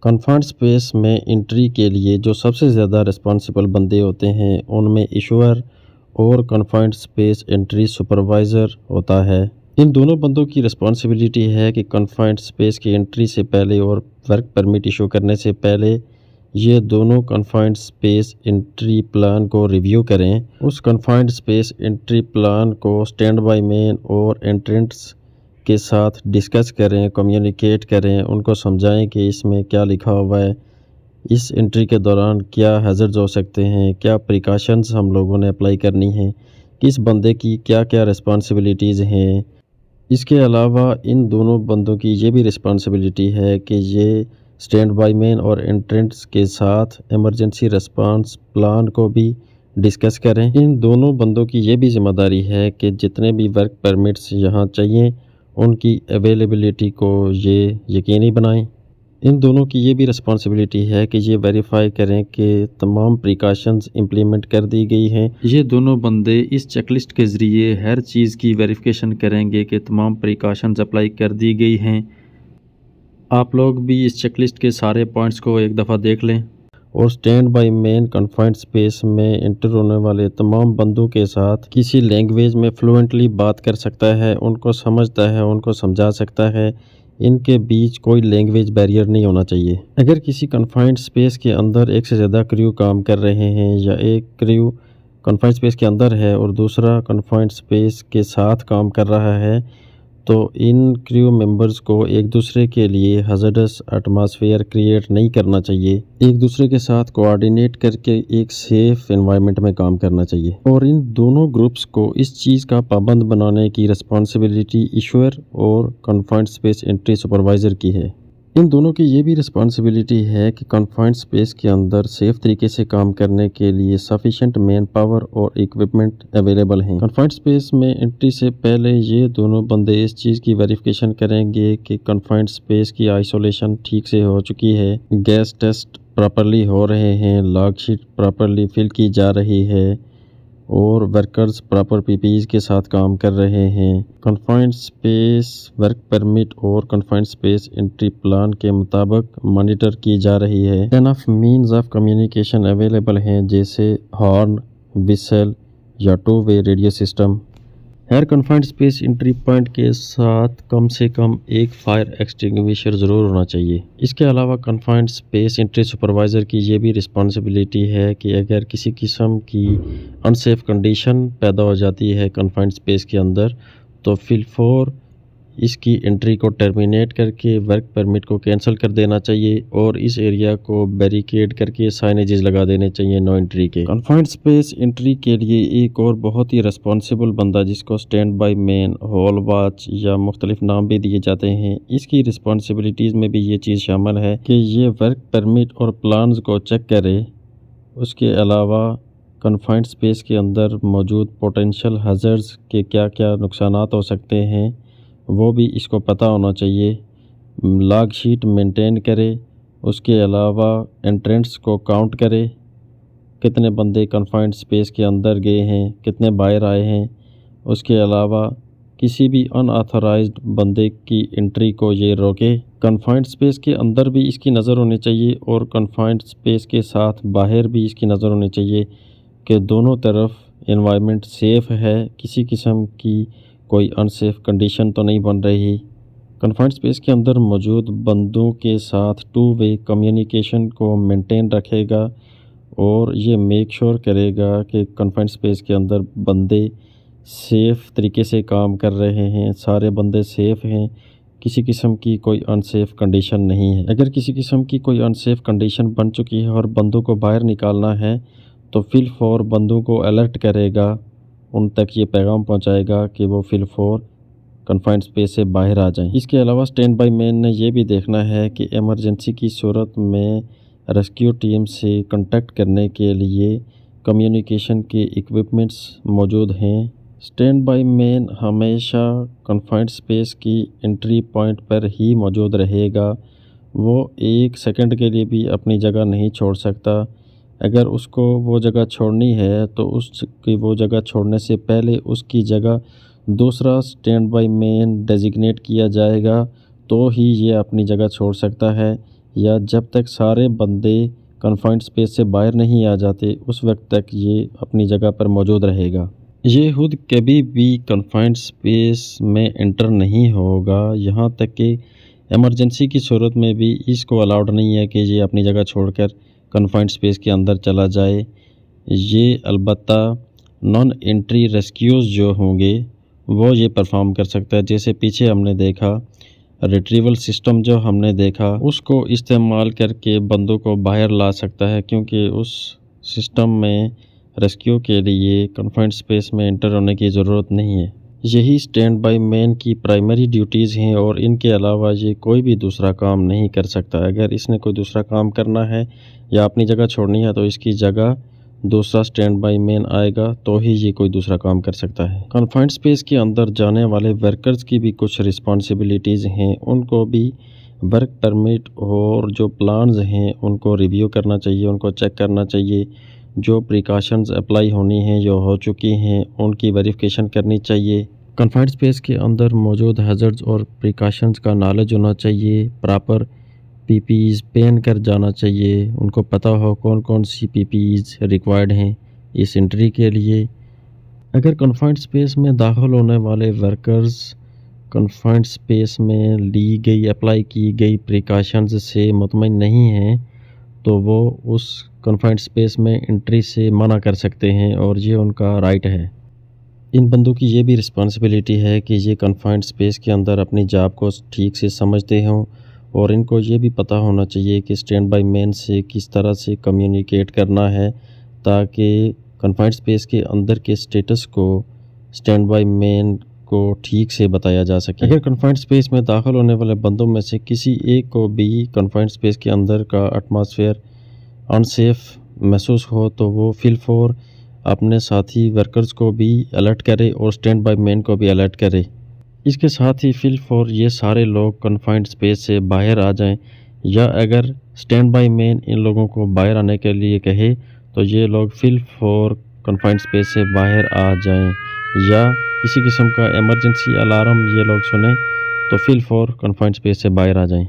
Confined space में entry के लिए जो सबसे ज़्यादा रिस्पॉन्सिबल बंदे होते हैं उनमें इशूअर और कन्फाइंड स्पेस एंट्री सुपरवाइज़र होता है। इन दोनों बंदों की रिस्पॉन्सिबिलिटी है कि कन्फाइंड स्पेस की एंट्री से पहले और वर्क परमिट इशू करने से पहले ये दोनों कन्फाइंड स्पेस एंट्री प्लान को रिव्यू करें। उस कन्फाइंड स्पेस एंट्री प्लान को स्टैंड बाय मैन और एंट्रेंट्स के साथ डिस्कस करें, कम्युनिकेट करें, उनको समझाएं कि इसमें क्या लिखा हुआ है, इस एंट्री के दौरान क्या हैज़र्ड्स हो सकते हैं, क्या प्रिकॉशंस हम लोगों ने अप्लाई करनी है, किस बंदे की क्या क्या रिस्पॉन्सिबिलिटीज़ हैं। इसके अलावा इन दोनों बंदों की ये भी रिस्पॉन्सिबिलिटी है कि ये स्टैंड बाय मैन और एंट्रेंट्स के साथ इमरजेंसी रिस्पांस प्लान को भी डिस्कस करें। इन दोनों बंदों की ये भी ज़िम्मेदारी है कि जितने भी वर्क परमिट्स यहाँ चाहिए उनकी अवेलेबिलिटी को ये यकीनी बनाएं। इन दोनों की ये भी रिस्पॉन्सिबिलिटी है कि ये वेरीफाई करें कि तमाम प्रिकॉशंस इम्प्लीमेंट कर दी गई हैं। ये दोनों बंदे इस चेकलिस्ट के ज़रिए हर चीज़ की वेरिफिकेशन करेंगे कि तमाम प्रिकॉशंस अप्लाई कर दी गई हैं। आप लोग भी इस चेकलिस्ट के सारे पॉइंट्स को एक दफ़ा देख लें और stand by man confined space में इंटर होने वाले तमाम बंदों के साथ किसी लैंग्वेज में फ्लुएंटली बात कर सकता है, उनको समझता है, उनको समझा सकता है। इनके बीच कोई लैंग्वेज बैरियर नहीं होना चाहिए। अगर किसी कन्फाइंड स्पेस के अंदर एक से ज़्यादा क्रू काम कर रहे हैं या एक क्रू कन्फाइंड स्पेस के अंदर है और दूसरा कन्फाइंड स्पेस के साथ काम कर रहा है, तो इन क्रू मेंबर्स को एक दूसरे के लिए हज़ार्डस एटमॉस्फेयर क्रिएट नहीं करना चाहिए। एक दूसरे के साथ कोऑर्डिनेट करके एक सेफ एनवायरनमेंट में काम करना चाहिए और इन दोनों ग्रुप्स को इस चीज़ का पाबंद बनाने की रिस्पॉन्सिबिलिटी इशूअर और कन्फाइंड स्पेस एंट्री सुपरवाइज़र की है। इन दोनों की ये भी रिस्पॉन्सिबिलिटी है कि कन्फाइंड स्पेस के अंदर सेफ तरीके से काम करने के लिए सफिशेंट मैन पावर और इक्विपमेंट अवेलेबल हैं। कन्फाइंड स्पेस में एंट्री से पहले ये दोनों बंदे इस चीज़ की वेरिफिकेशन करेंगे कि कन्फाइंड स्पेस की आइसोलेशन ठीक से हो चुकी है, गैस टेस्ट प्रॉपरली हो रहे हैं, लॉग शीट प्रॉपरली फिल की जा रही है और वर्कर्स प्रॉपर पीपीईज के साथ काम कर रहे हैं। कन्फाइंड स्पेस वर्क परमिट और कन्फाइंड स्पेस एंट्री प्लान के मुताबिक मॉनिटर की जा रही है। Enough means of communication available हैं जैसे हॉर्न, विसल या टू वे रेडियो सिस्टम। हर कन्फाइंड स्पेस एंट्री पॉइंट के साथ कम से कम एक फायर एक्सटिंग्विशर ज़रूर होना चाहिए। इसके अलावा कन्फाइंड स्पेस एंट्री सुपरवाइज़र की ये भी रिस्पॉन्सिबिलिटी है कि अगर किसी किस्म की अनसेफ कंडीशन पैदा हो जाती है कन्फाइंड स्पेस के अंदर, तो फिलफोर इसकी एंट्री को टर्मिनेट करके वर्क परमिट को कैंसिल कर देना चाहिए और इस एरिया को बैरिकेड करके साइनेजेस लगा देने चाहिए नो एंट्री के। कन्फाइंड स्पेस एंट्री के लिए एक और बहुत ही रिस्पॉन्सिबल बंदा जिसको stand by man, hall watch या मुख्तलिफ नाम भी दिए जाते हैं, इसकी रिस्पॉन्सिबिलिटीज़ में भी ये चीज़ शामिल है कि ये वर्क परमिट और प्लान्स को चेक करे। उसके अलावा कन्फाइंड स्पेस के अंदर मौजूद पोटेंशियल हैज़र्ड्स के क्या क्या नुकसानात हो सकते हैं वो भी इसको पता होना चाहिए। लॉग शीट मेंटेन करे। उसके अलावा एंट्रेंट्स को काउंट करे, कितने बंदे कन्फाइंड स्पेस के अंदर गए हैं, कितने बाहर आए हैं। उसके अलावा किसी भी अनऑथराइज्ड बंदे की एंट्री को ये रोके। कन्फाइंड स्पेस के अंदर भी इसकी नज़र होनी चाहिए और कन्फाइंड स्पेस के साथ बाहर भी इसकी नज़र होनी चाहिए कि दोनों तरफ एनवायरनमेंट सेफ़ है, किसी किस्म की कोई अनसेफ कंडीशन तो नहीं बन रही। कन्फाइंड स्पेस के अंदर मौजूद बंदों के साथ टू वे कम्युनिकेशन को मेंटेन रखेगा और ये मेक श्योर करेगा कि कन्फाइंड स्पेस के अंदर बंदे सेफ़ तरीके से काम कर रहे हैं, सारे बंदे सेफ़ हैं, किसी किस्म की कोई अनसेफ कंडीशन नहीं है। अगर किसी किस्म की कोई अनसेफ कंडीशन बन चुकी है और बंदों को बाहर निकालना है तो फिलफोर बंदों को अलर्ट करेगा, उन तक ये पैगाम पहुंचाएगा कि वो फिलफोर कन्फाइंड स्पेस से बाहर आ जाएं। इसके अलावा स्टैंड बाय मैन ने यह भी देखना है कि इमरजेंसी की सूरत में रेस्क्यू टीम से कांटेक्ट करने के लिए कम्युनिकेशन के इक्विपमेंट्स मौजूद हैं। स्टैंड बाय मैन हमेशा कन्फाइंड स्पेस की एंट्री पॉइंट पर ही मौजूद रहेगा। वो एक सेकंड के लिए भी अपनी जगह नहीं छोड़ सकता। अगर उसको वो जगह छोड़नी है तो उसकी वो जगह छोड़ने से पहले उसकी जगह दूसरा स्टैंड बाय मैन डेजिग्नेट किया जाएगा तो ही ये अपनी जगह छोड़ सकता है। या जब तक सारे बंदे कन्फाइंड स्पेस से बाहर नहीं आ जाते उस वक्त तक ये अपनी जगह पर मौजूद रहेगा। ये खुद कभी भी कन्फाइंड स्पेस में एंटर नहीं होगा, यहाँ तक कि इमरजेंसी की सूरत में भी इसको अलाउड नहीं है कि ये अपनी जगह छोड़कर कन्फाइंड स्पेस के अंदर चला जाए। ये अलबत्ता नॉन एंट्री रेस्क्यूज़ जो होंगे वो ये परफॉर्म कर सकता है। जैसे पीछे हमने देखा रिट्रीवल सिस्टम जो हमने देखा उसको इस्तेमाल करके बंदों को बाहर ला सकता है, क्योंकि उस सिस्टम में रेस्क्यू के लिए कन्फाइंड स्पेस में एंटर होने की ज़रूरत नहीं है। यही स्टैंड बाय मैन की प्राइमरी ड्यूटीज़ हैं और इनके अलावा ये कोई भी दूसरा काम नहीं कर सकता। अगर इसने कोई दूसरा काम करना है या अपनी जगह छोड़नी है तो इसकी जगह दूसरा स्टैंड बाय मैन आएगा तो ही ये कोई दूसरा काम कर सकता है। कन्फाइंड स्पेस के अंदर जाने वाले वर्कर्स की भी कुछ रिस्पॉन्सिबिलिटीज़ हैं, उनको भी वर्क परमिट और जो प्लान्स हैं उनको रिव्यू करना चाहिए, उनको चेक करना चाहिए। जो प्रिकॉशंस अप्लाई होनी हैं जो हो चुकी हैं उनकी वेरिफिकेशन करनी चाहिए। कन्फाइंड स्पेस के अंदर मौजूद हैज़र्ड्स और प्रिकॉशंस का नॉलेज होना चाहिए। प्रॉपर पीपीईज़ पहन कर जाना चाहिए, उनको पता हो कौन कौन सी पीपीईज़ रिक्वायर्ड हैं इस एंट्री के लिए। अगर कन्फाइंड स्पेस में दाखिल होने वाले वर्कर्स कन्फाइंड स्पेस में ली गई अप्लाई की गई प्रिकॉशंस से मुतमईन नहीं हैं तो वो उस कन्फाइंड स्पेस में एंट्री से मना कर सकते हैं और ये उनका राइट है। इन बंदों की ये भी रिस्पॉन्सिबिलिटी है कि ये कन्फाइंड स्पेस के अंदर अपनी जॉब को ठीक से समझते हों और इनको ये भी पता होना चाहिए कि स्टैंड बाय मैन से किस तरह से कम्युनिकेट करना है ताकि कन्फाइंड स्पेस के अंदर के स्टेटस को स्टैंड बाय मैन को ठीक से बताया जा सके। अगर कन्फाइंड स्पेस में दाखिल होने वाले बंदों में से किसी एक को भी कन्फाइंड स्पेस के अंदर का एटमॉस्फेयर अनसेफ महसूस हो तो वो फील फॉर अपने साथी वर्कर्स को भी अलर्ट करे और स्टैंड बाय मैन को भी अलर्ट करे। इसके साथ ही फील फॉर ये सारे लोग कन्फाइंड स्पेस से बाहर आ जाएं, या अगर स्टैंड बाय मैन इन लोगों को बाहर आने के लिए कहे तो ये लोग फील फॉर कन्फाइंड स्पेस से बाहर आ जाएं, या किसी किस्म का इमरजेंसी अलार्म ये लोग सुने तो फील फॉर कन्फाइंड स्पेस से बाहर आ जाएं।